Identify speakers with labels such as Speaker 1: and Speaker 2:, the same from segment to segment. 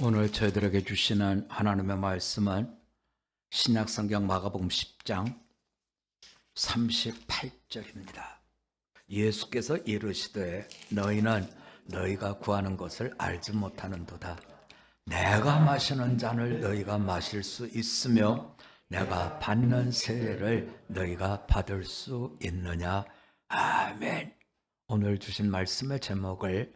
Speaker 1: 오늘 저희들에게 주시는 하나님의 말씀은 신약성경 마가복음 10장 38절입니다. 예수께서 이르시되 너희는 너희가 구하는 것을 알지 못하는도다. 내가 마시는 잔을 너희가 마실 수 있으며 내가 받는 세례를 너희가 받을 수 있느냐. 아멘. 오늘 주신 말씀의 제목을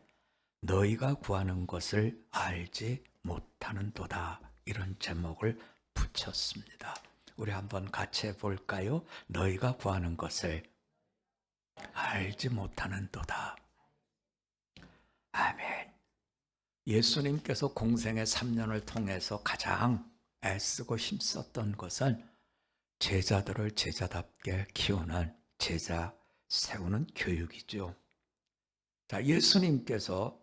Speaker 1: 너희가 구하는 것을 알지 못하는도다, 이런 제목을 붙였습니다. 우리 한번 같이 해볼까요? 너희가 구하는 것을 알지 못하는도다. 아멘. 예수님께서 공생의 3년을 통해서 가장 애쓰고 힘썼던 것은 제자들을 제자답게 키우는, 제자 세우는 교육이죠. 자, 예수님께서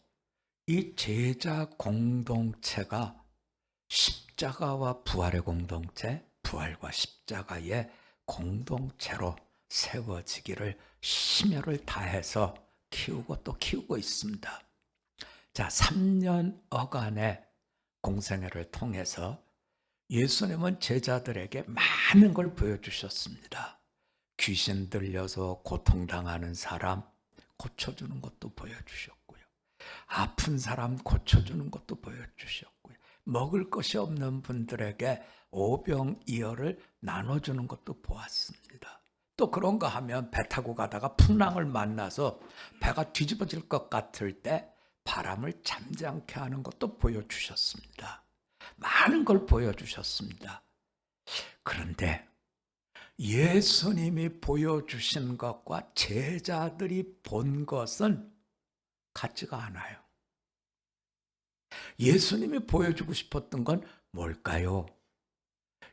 Speaker 1: 이 제자 공동체가 십자가와 부활의 공동체, 부활과 십자가의 공동체로 세워지기를 심혈을 다해서 키우고 또 키우고 있습니다. 자, 3년여간의 공생애를 통해서 예수님은 제자들에게 많은 걸 보여주셨습니다. 귀신 들려서 고통당하는 사람 고쳐주는 것도 보여주셨고요. 아픈 사람 고쳐주는 것도 보여주셨고요. 먹을 것이 없는 분들에게 오병이어를 나눠주는 것도 보았습니다. 또 그런가 하면 배 타고 가다가 풍랑을 만나서 배가 뒤집어질 것 같을 때 바람을 잠잠케 하는 것도 보여주셨습니다. 많은 걸 보여주셨습니다. 그런데 예수님이 보여주신 것과 제자들이 본 것은 같지가 않아요. 예수님이 보여주고 싶었던 건 뭘까요?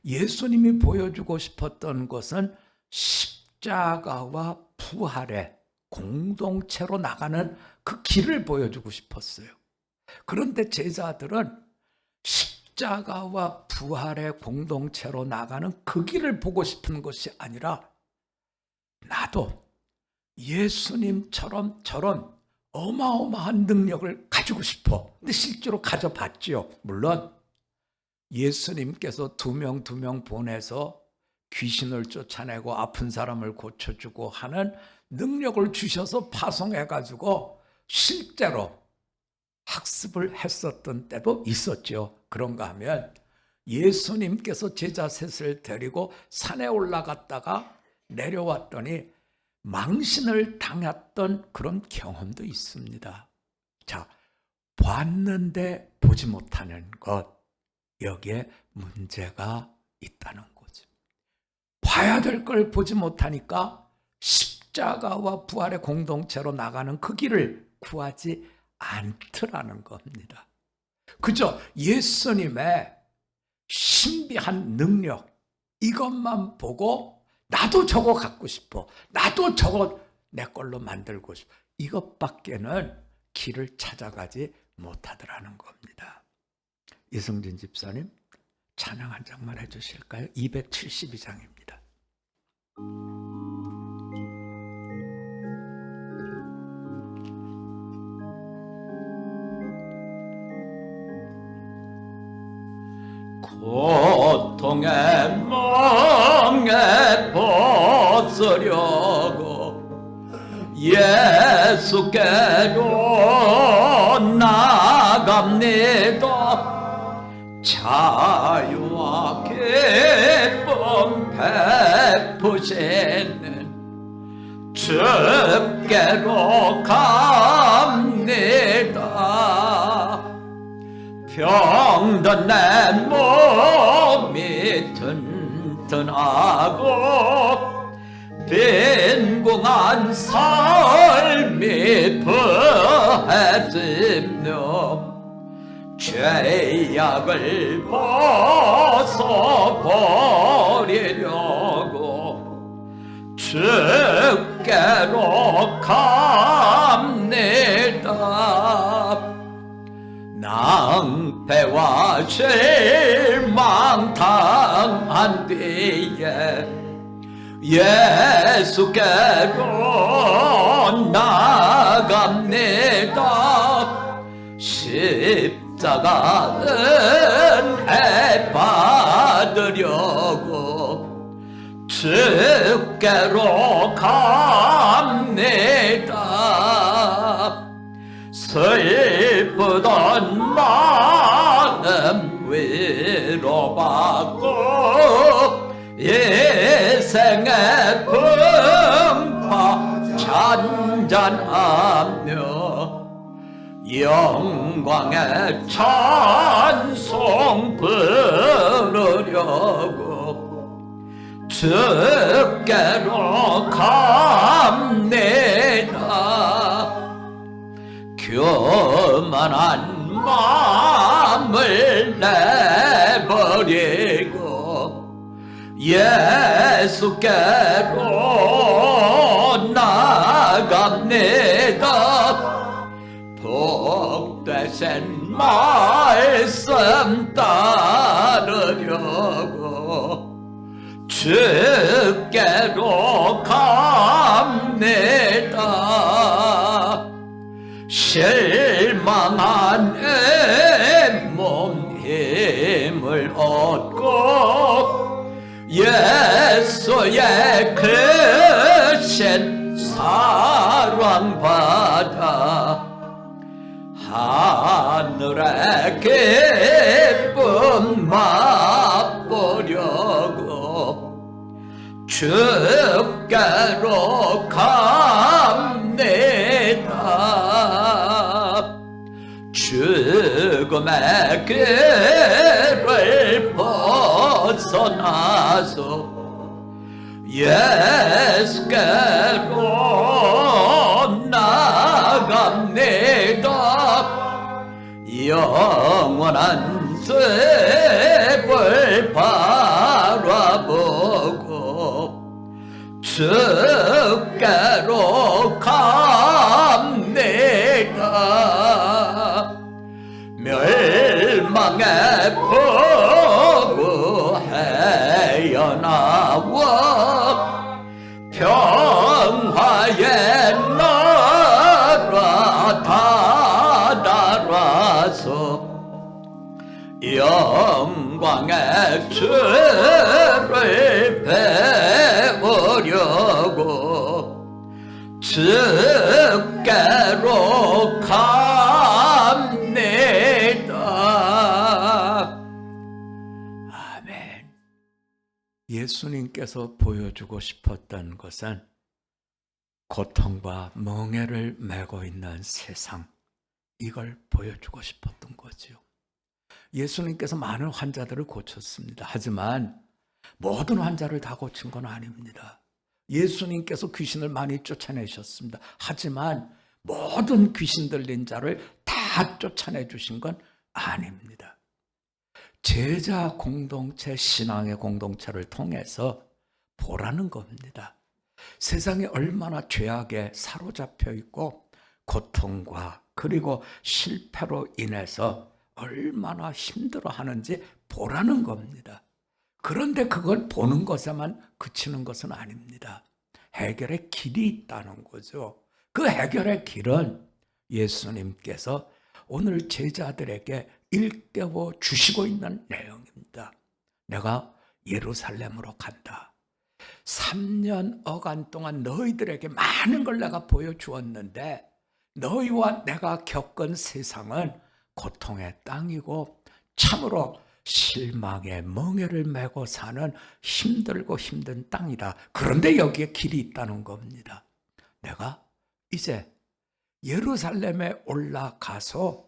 Speaker 1: 예수님이 보여주고 싶었던 것은 십자가와 부활의 공동체로 나가는 그 길을 보여주고 싶었어요. 그런데 제자들은 십자가와 부활의 공동체로 나가는 그 길을 보고 싶은 것이 아니라 나도 예수님처럼 저런 어마어마한 능력을 가지고 싶어. 근데 실제로 가져봤죠. 물론 예수님께서 두 명 보내서 귀신을 쫓아내고 아픈 사람을 고쳐주고 하는 능력을 주셔서 파송해가지고 실제로 학습을 했었던 때도 있었죠. 그런가 하면 예수님께서 제자 셋을 데리고 산에 올라갔다가 내려왔더니 망신을 당했던 그런 경험도 있습니다. 자, 봤는데 보지 못하는 것, 여기에 문제가 있다는 거죠. 봐야 될 걸 보지 못하니까 십자가와 부활의 공동체로 나가는 그 길을 구하지 않더라는 겁니다. 그저 예수님의 신비한 능력, 이것만 보고 나도 저거 갖고 싶어, 나도 저거 내 걸로 만들고 싶어, 이것밖에는 길을 찾아가지 못하더라는 겁니다. 이승진 집사님, 찬양 한 장만 해주실까요? 272장입니다. 고통의 멍에 벗으려고 예수께로 나갑니다. 자유와 기쁨 베푸시는 주께로 갑니다. 병든 내 몸이 튼튼하고 빈궁한 삶이 부해지며 죄악을 벗어버리려고 주께로 갑니다. 낭패와 실망 당한 뒤에 예수께로 나갑니다. 십자가 십자가 은혜 받으려고 주께로 갑니다. 슬프던 마음 위로받고 인생의 풍파 잔잔하며 영광의 찬송 부르려고 주께로 갑니다. 교만한 마음을 내버리고 예수께로 나갑니다. 복되신 말씀 따르려고 주께로 갑니다. 실망한 내 몸 힘을 얻고 예수의 크신 사랑 받아 하늘의 기쁨 맛보려고 주께로 갑니다. 죽음의 길을 벗어나서 예수께로 나갑니다. 영원한 죄를 바라보고 주께로 갑니다. 멸망의 폭우 헤어나와 평화의 나라 다다라서 영광의 주를 배우려고 주께로 갑니다. 아멘. 예수님께서 보여주고 싶었던 것은 고통과 멍에를 메고 있는 세상, 이걸 보여주고 싶었던 거죠. 예수님께서 많은 환자들을 고쳤습니다. 하지만 모든 환자를 다 고친 건 아닙니다. 예수님께서 귀신을 많이 쫓아내셨습니다. 하지만 모든 귀신 들린 자를 다 쫓아내 주신 건 아닙니다. 제자 공동체, 신앙의 공동체를 통해서 보라는 겁니다. 세상이 얼마나 죄악에 사로잡혀 있고 고통과 그리고 실패로 인해서 얼마나 힘들어하는지 보라는 겁니다. 그런데 그걸 보는 것에만 그치는 것은 아닙니다. 해결의 길이 있다는 거죠. 그 해결의 길은 예수님께서 오늘 제자들에게 일깨워 주시고 있는 내용입니다. 내가 예루살렘으로 간다. 3년 어간 동안 너희들에게 많은 걸 내가 보여주었는데 너희와 내가 겪은 세상은 고통의 땅이고 참으로 실망의 멍에를 메고 사는 힘들고 힘든 땅이다. 그런데 여기에 길이 있다는 겁니다. 내가 이제 예루살렘에 올라가서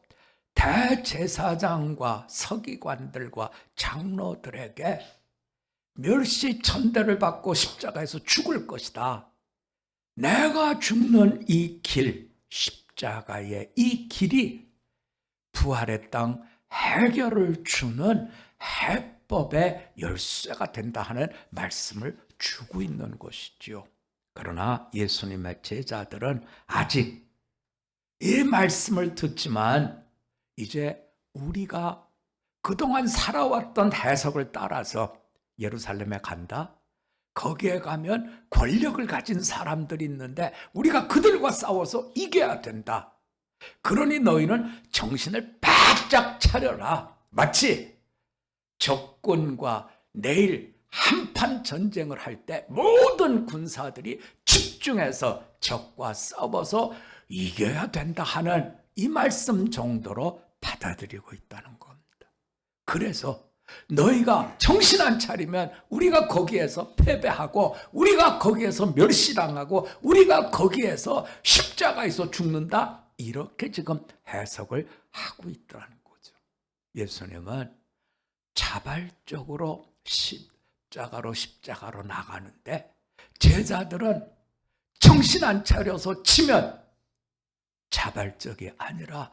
Speaker 1: 대제사장과 서기관들과 장로들에게 멸시 천대를 받고 십자가에서 죽을 것이다. 내가 죽는 이 길, 십자가의 이 길이 부활의 땅 해결을 주는 해법의 열쇠가 된다 하는 말씀을 주고 있는 것이지요. 그러나 예수님의 제자들은 아직 이 말씀을 듣지만 이제 우리가 그동안 살아왔던 해석을 따라서 예루살렘에 간다? 거기에 가면 권력을 가진 사람들이 있는데 우리가 그들과 싸워서 이겨야 된다. 그러니 너희는 정신을 바짝 차려라. 마치 적군과 내일 한판 전쟁을 할 때 모든 군사들이 집중해서 적과 싸워서 이겨야 된다 하는 이 말씀 정도로 받아들이고 있다는 겁니다. 그래서 너희가 정신 안 차리면 우리가 거기에서 패배하고 우리가 거기에서 멸시당하고 우리가 거기에서 십자가에서 죽는다, 이렇게 지금 해석을 하고 있더라는 거죠. 예수님은 자발적으로 십자가로 나가는데 제자들은 정신 안 차려서 치면 자발적이 아니라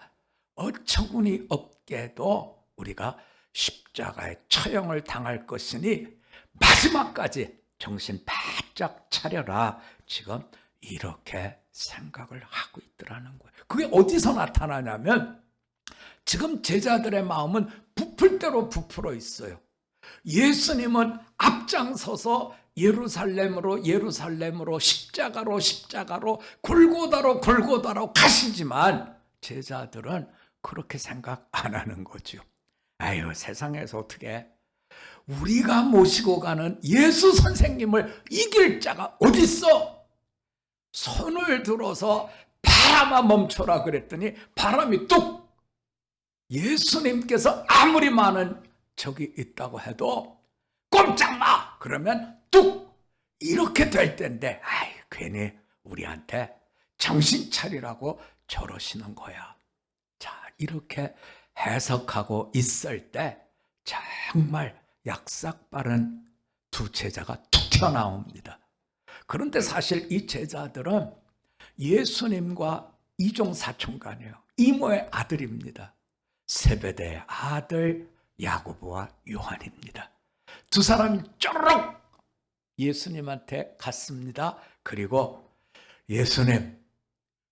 Speaker 1: 어처구니 없게도 우리가 십자가의 처형을 당할 것이니 마지막까지 정신 바짝 차려라, 지금 이렇게 생각을 하고 있더라는 거예요. 그게 어디서 나타나냐면 지금 제자들의 마음은 부풀 대로 부풀어 있어요. 예수님은 앞장서서 예루살렘으로 십자가로 골고다로 가시지만 제자들은 그렇게 생각 안 하는 거죠. 아유, 세상에서 어떻게 우리가 모시고 가는 예수 선생님을 이길 자가 어딨어? 손을 들어서 바람아 멈춰라 그랬더니 바람이 뚝! 예수님께서 아무리 많은 적이 있다고 해도 꼼짝 마! 그러면 뚝! 이렇게 될 텐데, 아이, 괜히 우리한테 정신 차리라고 저러시는 거야. 자, 이렇게 해석하고 있을 때 정말 약삭 빠른 두 제자가 툭 튀어나옵니다. 그런데 사실 이 제자들은 예수님과 이종 사촌간이에요. 이모의 아들입니다. 세베대의 아들 야고보와 요한입니다. 두 사람이 쪼르륵 예수님한테 갔습니다. 그리고 예수님,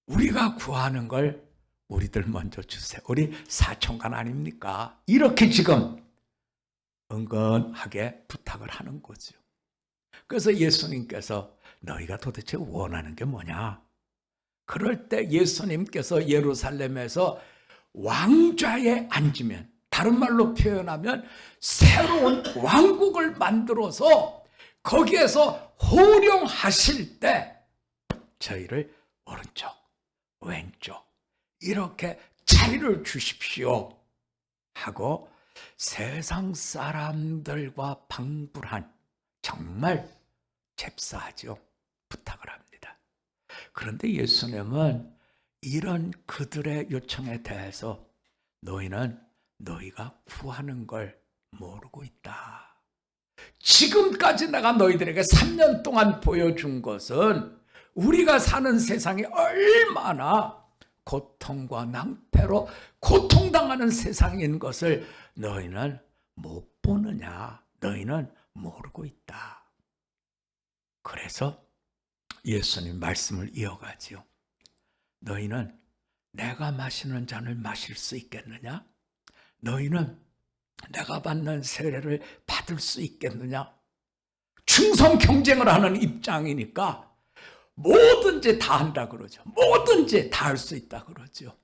Speaker 1: 우리가 구하는 걸 우리들 먼저 주세요. 우리 사촌간 아닙니까? 이렇게 지금 은근하게 부탁을 하는 거죠. 그래서 예수님께서 너희가 도대체 원하는 게 뭐냐? 그럴 때 예수님께서 예루살렘에서 왕좌에 앉으면, 다른 말로 표현하면 새로운 왕국을 만들어서 거기에서 호령하실 때 저희를 오른쪽, 왼쪽 이렇게 자리를 주십시오 하고 세상 사람들과 방불한 정말 잽싸하죠. 부탁을 합니다. 그런데 예수님은 이런 그들의 요청에 대해서 너희는 너희가 구하는 걸 모르고 있다. 지금까지 내가 너희들에게 3년 동안 보여준 것은 우리가 사는 세상이 얼마나 고통과 낭패로 고통당하는 세상인 것을 너희는 못 보느냐? 너희는 모르고 있다. 그래서 예수님 말씀을 이어가지요. 너희는 내가 마시는 잔을 마실 수 있겠느냐? 너희는 내가 받는 세례를 받을 수 있겠느냐? 충성 경쟁을 하는 입장이니까 뭐든지 다 한다 그러죠. 뭐든지 다 할 수 있다 그러죠.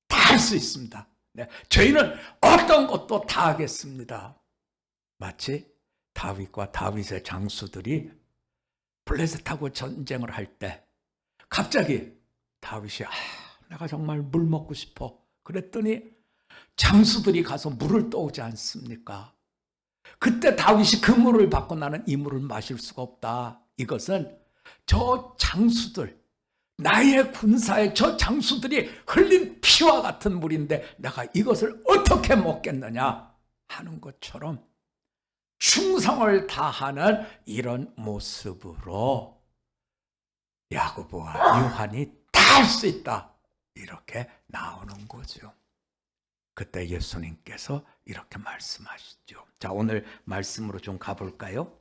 Speaker 1: 다 할 수 있습니다. 네, 저희는 어떤 것도 다 하겠습니다. 마치 다윗과 다윗의 장수들이 블레셋하고 전쟁을 할 때 갑자기 다윗이 내가 정말 물 먹고 싶어 그랬더니 장수들이 가서 물을 떠오지 않습니까? 그때 다윗이 그 물을 받고 나는 이 물을 마실 수가 없다. 이것은 저 장수들, 나의 군사의 저 장수들이 흘린 피와 같은 물인데 내가 이것을 어떻게 먹겠느냐 하는 것처럼 충성을 다하는 이런 모습으로 야고보와 요한이 다 할 수 있다. 이렇게 나오는 거죠. 그때 예수님께서 이렇게 말씀하시죠. 자, 오늘 말씀으로 좀 가볼까요?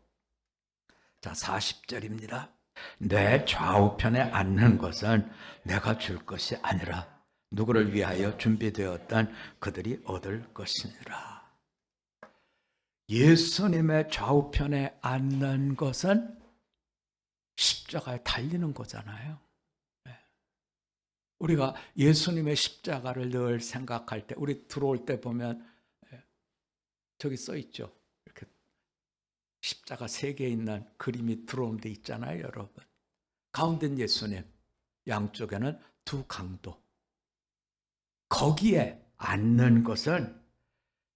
Speaker 1: 자, 40절입니다. 내 좌우편에 앉는 것은 내가 줄 것이 아니라 누구를 위하여 준비되었던 그들이 얻을 것이니라. 예수님의 좌우편에 앉는 것은 십자가에 달리는 거잖아요. 우리가 예수님의 십자가를 늘 생각할 때, 우리 들어올 때 보면 저기 써 있죠. 이렇게 십자가 3개 있는 그림이 들어온 데 있잖아요, 여러분. 가운데는 예수님, 양쪽에는 2 강도. 거기에 앉는 것은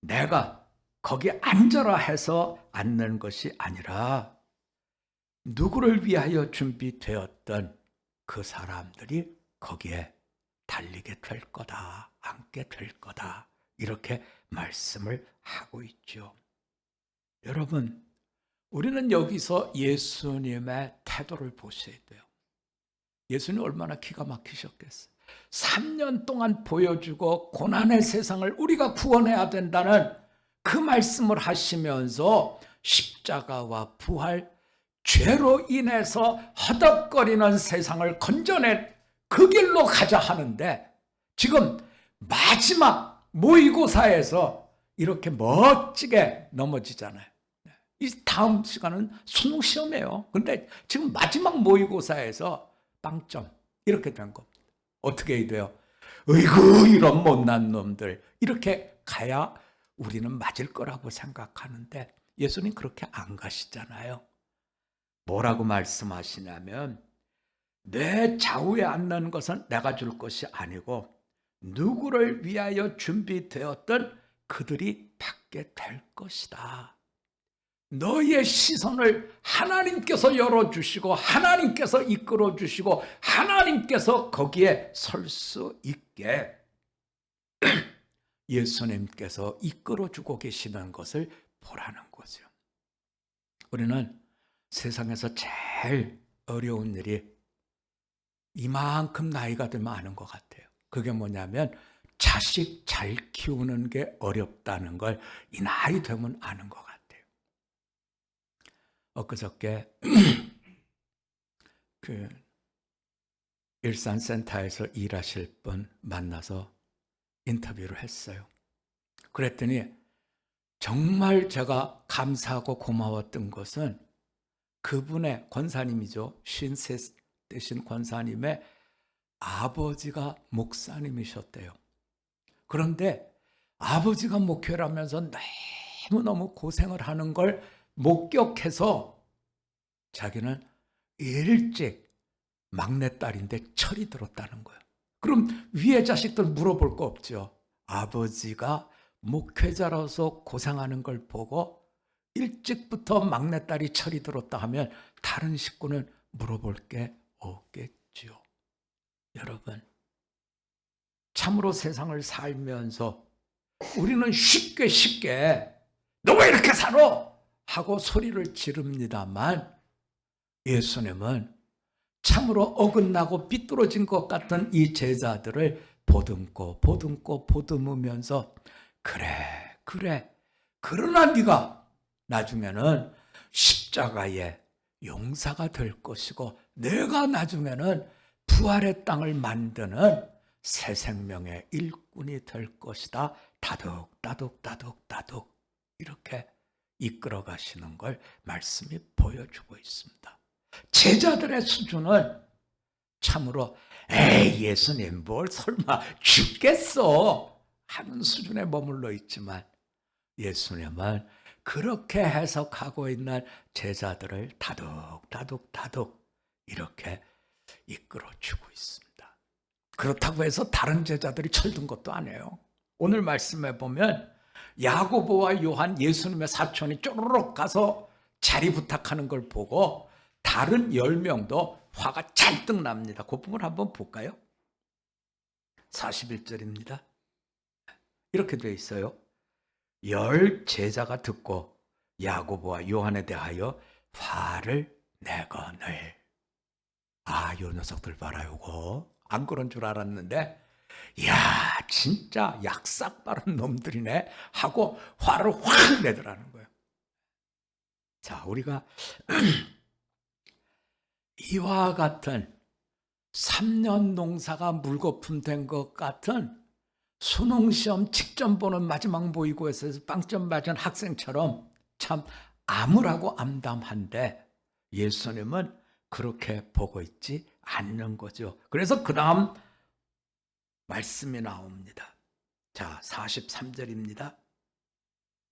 Speaker 1: 내가 거기에 앉아라 해서 앉는 것이 아니라 누구를 위하여 준비되었던 그 사람들이 거기에 달리게 될 거다, 앉게 될 거다, 이렇게 말씀을 하고 있죠. 여러분, 우리는 여기서 예수님의 태도를 보셔야 돼요. 예수님 얼마나 기가 막히셨겠어요. 3년 동안 보여주고 고난의 세상을 우리가 구원해야 된다는 그 말씀을 하시면서 십자가와 부활, 죄로 인해서 허덕거리는 세상을 건져낸 그 길로 가자 하는데, 지금 마지막 모의고사에서 이렇게 멋지게 넘어지잖아요. 이 다음 시간은 수능 시험이에요. 근데 지금 마지막 모의고사에서 빵점 이렇게 된 겁니다. 어떻게 돼요? 으이구, 이런 못난 놈들, 이렇게 가야 우리는 맞을 거라고 생각하는데 예수님 그렇게 안 가시잖아요. 뭐라고 말씀하시냐면, 내 좌우에 앉는 것은 내가 줄 것이 아니고 누구를 위하여 준비되었던 그들이 받게 될 것이다. 너의 시선을 하나님께서 열어주시고 하나님께서 이끌어주시고 하나님께서 거기에 설 수 있게 예수님께서 이끌어주고 계시는 것을 보라는 거죠. 우리는 세상에서 제일 어려운 일이 이만큼 나이가 들면 아는 것 같아요. 그게 뭐냐면 자식 잘 키우는 게 어렵다는 걸 이 나이 되면 아는 것 같아요. 엊그저께 그 일산센터에서 일하실 분 만나서 인터뷰를 했어요. 그랬더니 정말 제가 감사하고 고마웠던 것은 그분의 권사님이죠. 53 되신 권사님의 아버지가 목사님이셨대요. 그런데 아버지가 목회를 하면서 너무너무 고생을 하는 걸 목격해서 자기는 일찍 막내딸인데 철이 들었다는 거예요. 그럼 위에 자식들 물어볼 거 없죠. 아버지가 목회자로서 고생하는 걸 보고 일찍부터 막내딸이 철이 들었다 하면 다른 식구는 물어볼 게 없겠죠. 여러분, 참으로 세상을 살면서 우리는 쉽게 너 왜 이렇게 살아? 하고 소리를 지릅니다만 예수님은 참으로 어긋나고 삐뚤어진 것 같은 이 제자들을 보듬으면서 그래 그러나 네가 나중에는 십자가의 용사가 될 것이고 내가 나중에는 부활의 땅을 만드는 새 생명의 일꾼이 될 것이다. 다독 이렇게 이끌어 가시는 걸 말씀이 보여주고 있습니다. 제자들의 수준은 참으로 예수님 뭘 설마 죽겠어 하는 수준에 머물러 있지만 예수님은 그렇게 해석하고 있는 제자들을 다독 이렇게 이끌어주고 있습니다. 그렇다고 해서 다른 제자들이 철든 것도 아니에요. 오늘 말씀에 보면 야고보와 요한, 예수님의 사촌이 쪼르륵 가서 자리 부탁하는 걸 보고 다른 10명도 화가 잔뜩 납니다. 그 부분 한번 볼까요? 41절입니다. 이렇게 되어 있어요. 10 제자가 듣고 야고보와 요한에 대하여 화를 내거늘. 요 녀석들 봐라, 요거. 안 그런 줄 알았는데 이야, 진짜 약삭 빠른 놈들이네 하고 화를 확 내더라는 거예요. 자, 우리가 이와 같은 3년 농사가 물거품 된 것 같은 수능시험 직전 보는 마지막 모의고사에서 빵점 맞은 학생처럼 참 암울하고 암담한데 예수님은 그렇게 보고 있지 않는 거죠. 그래서 그 다음 말씀이 나옵니다. 자, 43절입니다.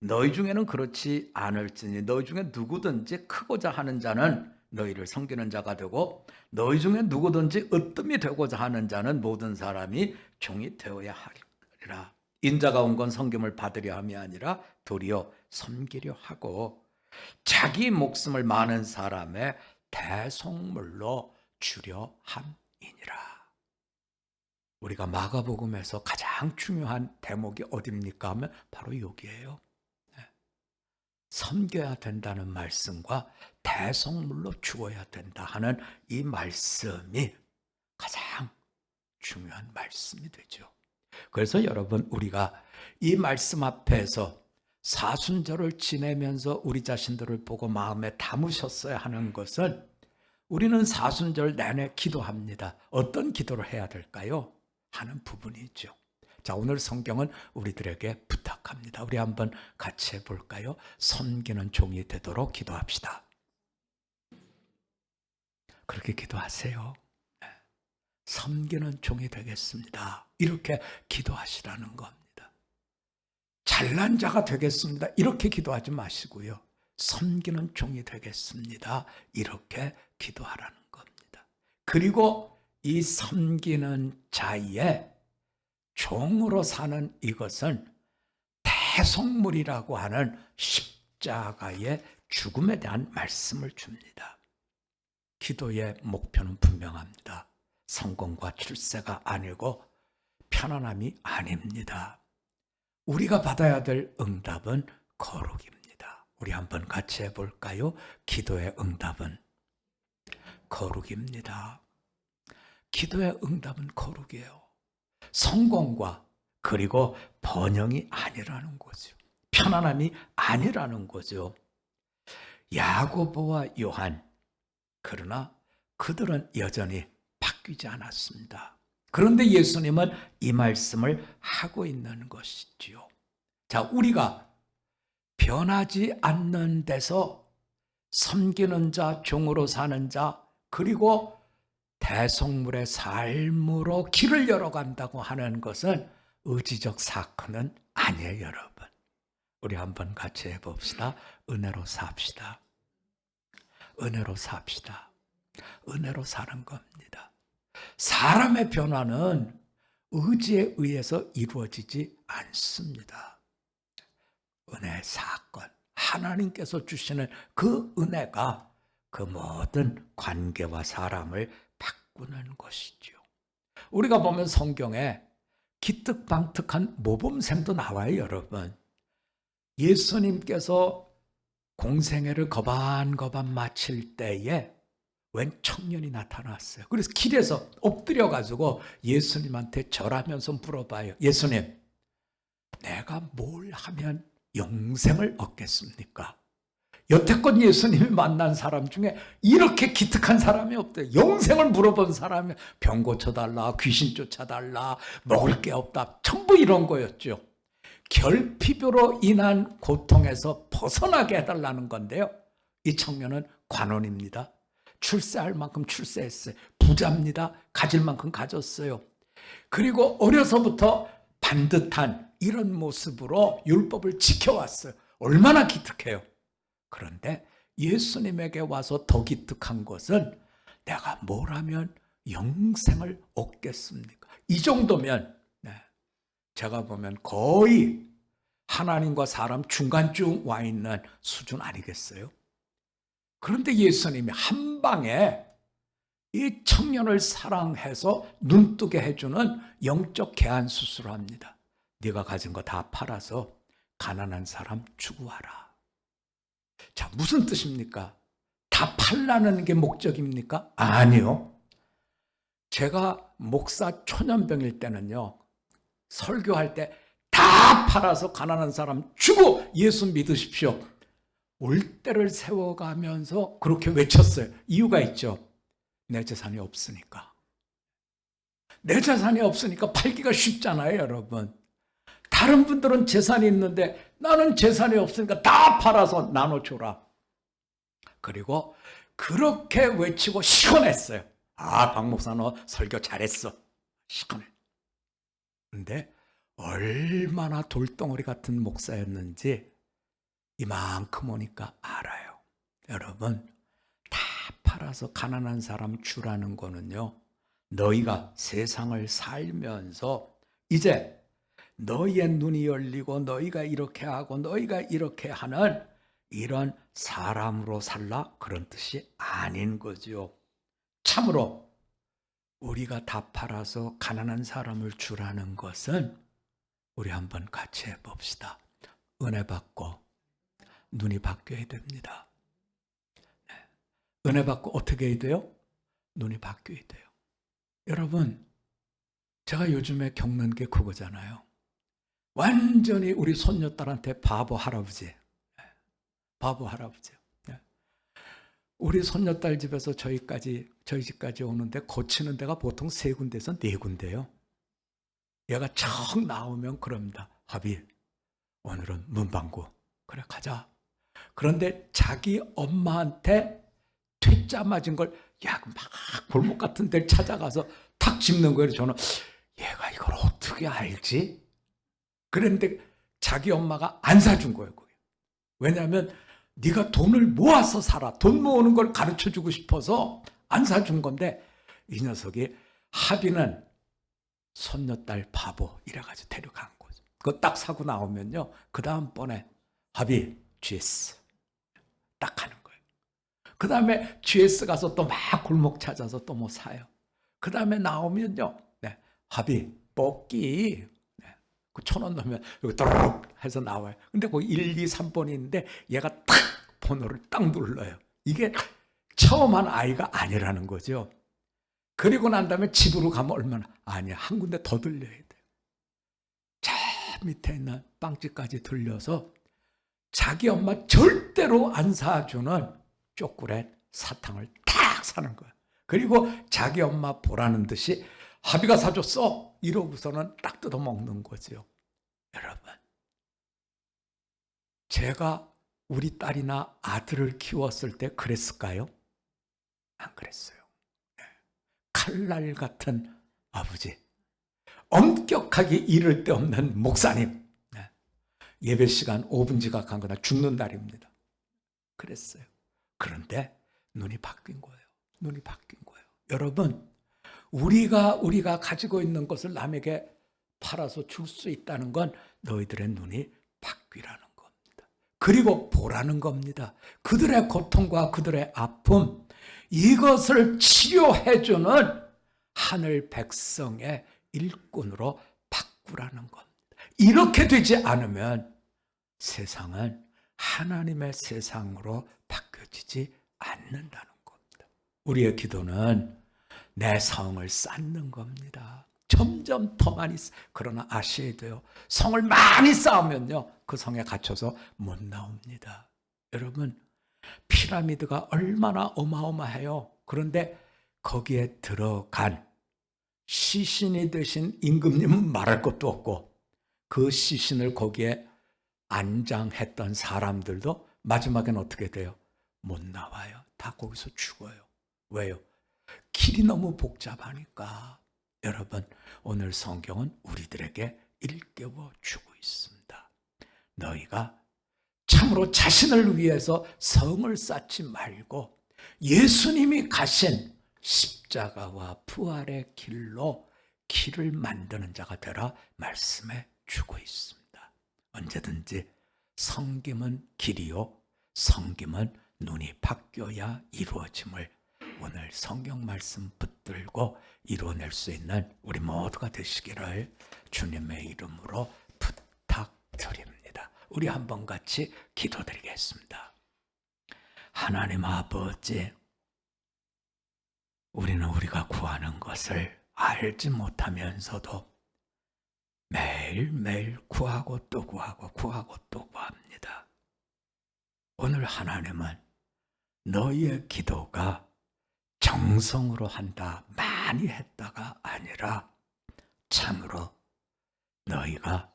Speaker 1: 너희 중에는 그렇지 않을지니 너희 중에 누구든지 크고자 하는 자는 너희를 섬기는 자가 되고 너희 중에 누구든지 으뜸이 되고자 하는 자는 모든 사람이 종이 되어야 하리라. 인자가 온 건 섬김을 받으려 함이 아니라 도리어 섬기려 하고 자기 목숨을 많은 사람의 대속물로 주려 함이니라. 우리가 마가복음에서 가장 중요한 대목이 어디입니까 하면 바로 여기에요. 섬겨야 된다는 말씀과 대속물로 주어야 된다 하는 이 말씀이 가장 중요한 말씀이 되죠. 그래서 여러분, 우리가 이 말씀 앞에서 사순절을 지내면서 우리 자신들을 보고 마음에 담으셨어야 하는 것은, 우리는 사순절 내내 기도합니다. 어떤 기도를 해야 될까요? 하는 부분이죠. 자, 오늘 성경은 우리들에게 부탁합니다. 우리 한번 같이 해볼까요? 섬기는 종이 되도록 기도합시다. 그렇게 기도하세요. 섬기는 종이 되겠습니다. 이렇게 기도하시라는 겁니다. 잘난 자가 되겠습니다. 이렇게 기도하지 마시고요. 섬기는 종이 되겠습니다. 이렇게 기도하라는 겁니다. 그리고 이 섬기는 자의 종으로 사는 이것은 대속물이라고 하는 십자가의 죽음에 대한 말씀을 줍니다. 기도의 목표는 분명합니다. 성공과 출세가 아니고 편안함이 아닙니다. 우리가 받아야 될 응답은 거룩입니다. 우리 한번 같이 해볼까요? 기도의 응답은 거룩입니다. 기도의 응답은 거룩이에요. 성공과 그리고 번영이 아니라는 거죠. 편안함이 아니라는 거죠. 야고보와 요한, 그러나 그들은 여전히 바뀌지 않았습니다. 그런데 예수님은 이 말씀을 하고 있는 것이지요. 자, 우리가 변하지 않는 데서 섬기는 자, 종으로 사는 자, 그리고 대속물의 삶으로 길을 열어간다고 하는 것은 의지적 사건은 아니에요, 여러분. 우리 한번 같이 해봅시다. 은혜로 삽시다. 은혜로 삽시다. 은혜로 사는 겁니다. 사람의 변화는 의지에 의해서 이루어지지 않습니다. 은혜의 사건, 하나님께서 주시는 그 은혜가 그 모든 관계와 사람을 바꾸는 것이죠. 우리가 보면 성경에 기특방특한 모범생도 나와요, 여러분. 예수님께서 공생애를 거반거반 마칠 때에 웬 청년이 나타났어요. 그래서 길에서 엎드려가지고 예수님한테 절하면서 물어봐요. 예수님, 내가 뭘 하면 영생을 얻겠습니까? 여태껏 예수님이 만난 사람 중에 이렇게 기특한 사람이 없대요. 영생을 물어본 사람이 병 고쳐달라, 귀신 쫓아달라, 먹을 게 없다, 전부 이런 거였죠. 결핍으로 인한 고통에서 벗어나게 해달라는 건데요. 이 청년은 관원입니다. 출세할 만큼 출세했어요. 부자입니다. 가질 만큼 가졌어요. 그리고 어려서부터 반듯한 이런 모습으로 율법을 지켜왔어요. 얼마나 기특해요. 그런데 예수님에게 와서 더 기특한 것은 내가 뭘 하면 영생을 얻겠습니까? 이 정도면 제가 보면 거의 하나님과 사람 중간쯤 와 있는 수준 아니겠어요? 그런데 예수님이 한 방에 이 청년을 사랑해서 눈뜨게 해주는 영적 계한 수술을 합니다. 네가 가진 거 다 팔아서 가난한 사람 추구하라. 자, 무슨 뜻입니까? 다 팔라는 게 목적입니까? 아니요. 제가 목사 초년병일 때는요, 설교할 때 다 팔아서 가난한 사람 주고 예수 믿으십시오. 올대를 세워가면서 그렇게 외쳤어요. 이유가 있죠. 내 재산이 없으니까. 내 재산이 없으니까 팔기가 쉽잖아요, 여러분. 다른 분들은 재산이 있는데 나는 재산이 없으니까 다 팔아서 나눠줘라. 그리고 그렇게 외치고 시원했어요. 아, 박 목사 너 설교 잘했어. 시원해. 근데 얼마나 돌덩어리 같은 목사였는지 이만큼 오니까 알아요. 여러분, 다 팔아서 가난한 사람 주라는 거는요, 너희가 세상을 살면서 이제 너희의 눈이 열리고 너희가 이렇게 하고 너희가 이렇게 하는 이런 사람으로 살라, 그런 뜻이 아닌 거죠. 참으로 우리가 다 팔아서 가난한 사람을 주라는 것은, 우리 한번 같이 해봅시다. 은혜 받고 눈이 바뀌어야 됩니다. 은혜 받고 어떻게 해야 돼요? 눈이 바뀌어야 돼요. 여러분, 제가 요즘에 겪는 게 그거잖아요. 완전히 우리 손녀딸한테 바보 할아버지. 바보 할아버지. 우리 손녀딸 집에서 저희 집까지 오는데 고치는 데가 보통 3군데에서 4군데요. 얘가 척 나오면 그럽니다. 하비, 오늘은 문방구. 그래, 가자. 그런데 자기 엄마한테 퇴짜 맞은 걸, 막 골목 같은 데를 찾아가서 탁 짚는 거예요. 저는 얘가 이걸 어떻게 알지? 그런데 자기 엄마가 안 사준 거예요. 그게. 왜냐하면 네가 돈을 모아서 살아. 돈 모으는 걸 가르쳐주고 싶어서 안 사준 건데, 이 녀석이 하비는 손녀딸 바보 이래가지고 데려간 거죠. 그거 딱 사고 나오면요, 그 다음번에 하비 GS 딱 하는 거예요. 그 다음에 GS 가서 또 막 골목 찾아서 또 뭐 사요. 그 다음에 나오면요, 하비 뽑기, 그 1,000원 넣으면 여기 또르륵 해서 나와요. 근데 거기 1, 2, 3번이 있는데 얘가 탁 번호를 딱 눌러요. 이게 처음 한 아이가 아니라는 거죠. 그리고 난 다음에 집으로 가면 얼마나, 아니야, 한 군데 더 들려야 돼요. 저 밑에 있는 빵집까지 들려서 자기 엄마 절대로 안 사주는 초콜릿 사탕을 탁 사는 거예요. 그리고 자기 엄마 보라는 듯이 하비가 사줬어 이러고서는 딱 뜯어 먹는 거죠. 여러분, 제가 우리 딸이나 아들을 키웠을 때 그랬을까요? 안 그랬어요. 칼날 같은 아버지, 엄격하게 이를 데 없는 목사님, 예배 시간 5분 지각한 거나 죽는 날입니다. 그랬어요. 그런데 눈이 바뀐 거예요. 눈이 바뀐 거예요. 여러분, 우리가 가지고 있는 것을 남에게 팔아서 줄 수 있다는 건 너희들의 눈이 바뀌라는 겁니다. 그리고 보라는 겁니다. 그들의 고통과 그들의 아픔, 이것을 치료해주는 하늘 백성의 일꾼으로 바꾸라는 겁니다. 이렇게 되지 않으면 세상은 하나님의 세상으로 바뀌어지지 않는다는 겁니다. 우리의 기도는 내 성을 쌓는 겁니다. 점점 더 많이 그러나 아셔야 돼요. 성을 많이 쌓으면요, 그 성에 갇혀서 못 나옵니다. 여러분, 피라미드가 얼마나 어마어마해요. 그런데 거기에 들어간 시신이 되신 임금님은 말할 것도 없고, 그 시신을 거기에 안장했던 사람들도 마지막엔 어떻게 돼요? 못 나와요. 다 거기서 죽어요. 왜요? 길이 너무 복잡하니까. 여러분, 오늘 성경은 우리들에게 일깨워 주고 있습니다. 너희가 참으로 자신을 위해서 성을 쌓지 말고 예수님이 가신 십자가와 부활의 길로 길을 만드는 자가 되라 말씀해 주고 있습니다. 언제든지 섬김은 길이요, 섬김은 눈이 바뀌어야 이루어짐을 오늘 성경 말씀 붙들고 이루어낼 수 있는 우리 모두가 되시기를 주님의 이름으로 부탁드립니다. 우리 한번 같이 기도드리겠습니다. 하나님 아버지, 우리는 우리가 구하는 것을 알지 못하면서도 매일매일 구하고 또 구하고 구하고 또 구합니다. 오늘 하나님은 너희의 기도가 정성으로 한다, 많이 했다가 아니라 참으로 너희가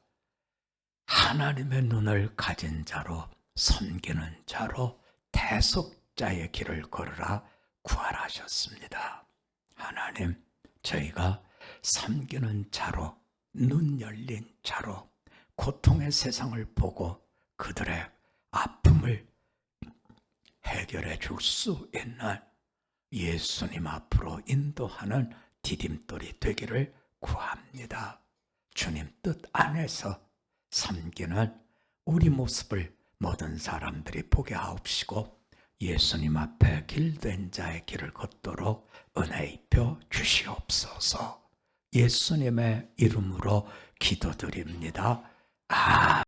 Speaker 1: 하나님의 눈을 가진 자로, 섬기는 자로 대속자의 길을 걸으라 구하라 하셨습니다. 하나님, 저희가 섬기는 자로 눈 열린 자로 고통의 세상을 보고 그들의 아픔을 해결해 줄 수 있는 예수님 앞으로 인도하는 디딤돌이 되기를 구합니다. 주님 뜻 안에서 섬기는 우리 모습을 모든 사람들이 보게 하옵시고 예수님 앞에 길된 자의 길을 걷도록 은혜 입혀 주시옵소서. 예수님의 이름으로 기도드립니다.